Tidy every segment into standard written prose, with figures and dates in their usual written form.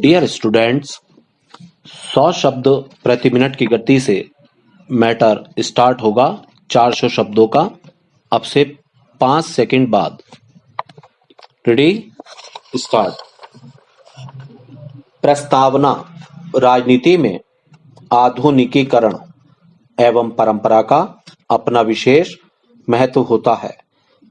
Dear students, 100 शब्द प्रति minute की गति से मैटर स्टार्ट होगा 400 शब्दों का अब से 5 सेकंड बाद। Ready, start. प्रस्तावना। राजनीति में आधुनिकीकरण एवं परंपरा का अपना विशेष महत्व होता है।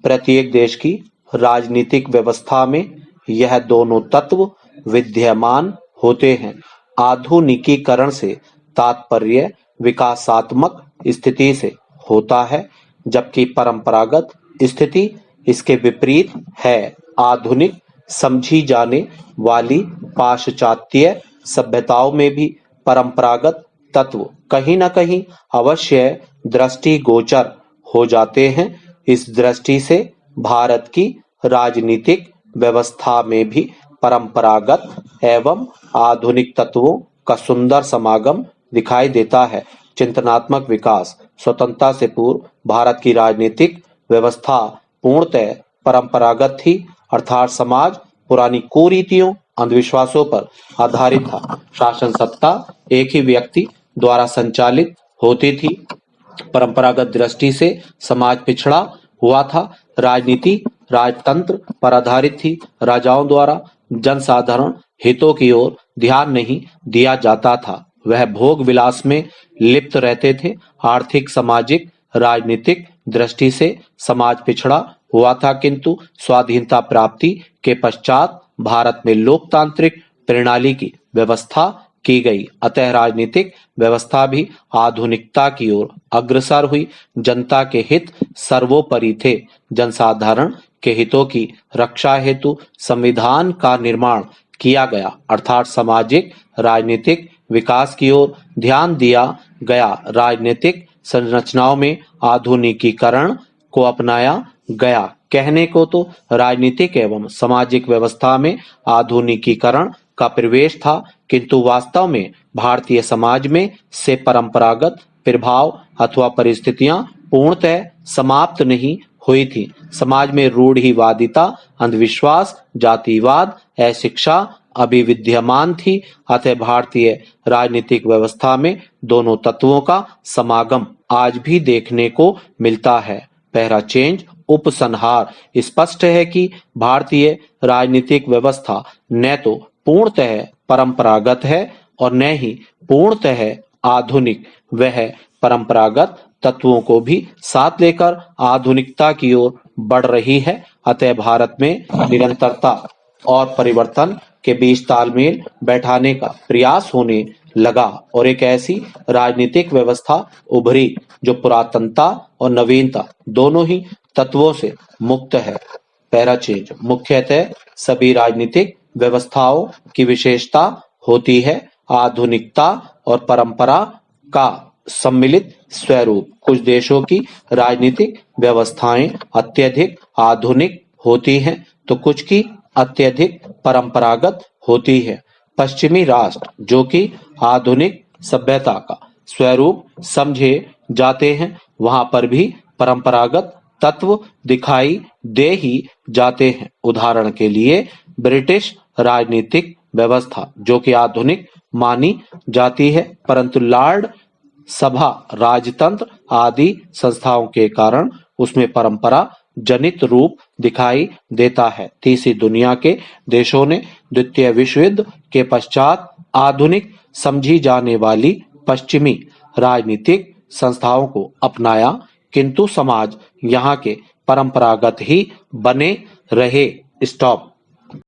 प्रत्येक देश की राजनीतिक व्यवस्था में यह दोनों तत्व विद्यमान होते हैं। आधुनिकीकरण से तात्पर्य विकासात्मक स्थिति से होता है, जबकि परंपरागत स्थिति इसके विपरीत है। आधुनिक समझी जाने वाली पाश्चात्य सभ्यताओं में भी परंपरागत तत्व कहीं न कहीं अवश्य दृष्टिगोचर हो जाते हैं। इस दृष्टि से भारत की राजनीतिक व्यवस्था में भी परंपरागत एवं आधुनिक तत्वों का सुंदर समागम दिखाई देता है। चिंतनात्मक विकास। स्वतंत्रता से पूर्व भारत की राजनीतिक व्यवस्था पूर्णतः परंपरागत थी, अर्थात समाज पुरानी कुरीतियों, अंधविश्वासों पर आधारित था। शासन सत्ता एक ही व्यक्ति द्वारा संचालित होती थी। परंपरागत दृष्टि से समाज पिछड़ा हुआ था। राजनीति राजतंत्र पर आधारित थी। राजाओं द्वारा जनसाधारण हितों की ओर ध्यान नहीं दिया जाता था, वह भोग विलास में लिप्त रहते थे। आर्थिक, सामाजिक, राजनीतिक दृष्टि से समाज पिछड़ा हुआ था, किंतु स्वाधीनता प्राप्ति के पश्चात भारत में लोकतांत्रिक प्रणाली की व्यवस्था की गई, अतः राजनीतिक व्यवस्था भी आधुनिकता की ओर अग्रसर हुई। जनता के हित सर्वोपरि थे। जनसाधारण के हितों की रक्षा हेतु संविधान का निर्माण किया गया, अर्थात सामाजिक राजनीतिक विकास की ओर ध्यान दिया गया। राजनीतिक संरचनाओं में आधुनिकीकरण को अपनाया गया। कहने को तो राजनीतिक एवं सामाजिक व्यवस्था में आधुनिकीकरण का प्रवेश था, किंतु वास्तव में भारतीय समाज में से परंपरागत प्रभाव अथवा परिस्थितियां पूर्णतः समाप्त नहीं हुई थी। समाज में रूढ़िवादिता, अंधविश्वास, जातिवाद, अशिक्षा अभी विद्यमान थी, अतः भारतीय राजनीतिक व्यवस्था में दोनों तत्वों का समागम आज भी देखने को मिलता है। पहला चेंज, उपसंहार। स्पष्ट है कि भारतीय राजनीतिक व्यवस्था न तो पूर्णतः परंपरागत है और न ही पूर्णतः आधुनिक। वह परंपरागत तत्वों को भी साथ लेकर आधुनिकता की ओर बढ़ रही है। अतः भारत में निरंतरता और परिवर्तन के बीच तालमेल बैठाने का प्रयास होने लगा और एक ऐसी राजनीतिक व्यवस्था उभरी जो पुरातनता और नवीनता दोनों ही तत्वों से मुक्त है। पहला चेंज, मुख्यतः सभी राजनीतिक व्यवस्थाओं की विशेषता होती है आधुनिकता और परंपरा का सम्मिलित स्वरूप। कुछ देशों की राजनीतिक व्यवस्थाएं अत्यधिक आधुनिक होती हैं, तो कुछ की अत्यधिक परंपरागत होती है। पश्चिमी राष्ट्र जो कि आधुनिक सभ्यता का स्वरूप समझे जाते हैं, वहां पर भी परंपरागत तत्व दिखाई दे ही जाते हैं। उदाहरण के लिए ब्रिटिश राजनीतिक व्यवस्था जो कि आधुनिक मानी जाती है, परंतु लॉर्ड सभा, राजतंत्र आदि संस्थाओं के कारण उसमें परंपरा जनित रूप दिखाई देता है। तीसरी दुनिया के देशों ने द्वितीय विश्व युद्ध के पश्चात आधुनिक समझी जाने वाली पश्चिमी राजनीतिक संस्थाओं को अपनाया, किंतु समाज यहाँ के परंपरागत ही बने रहे। स्टॉप।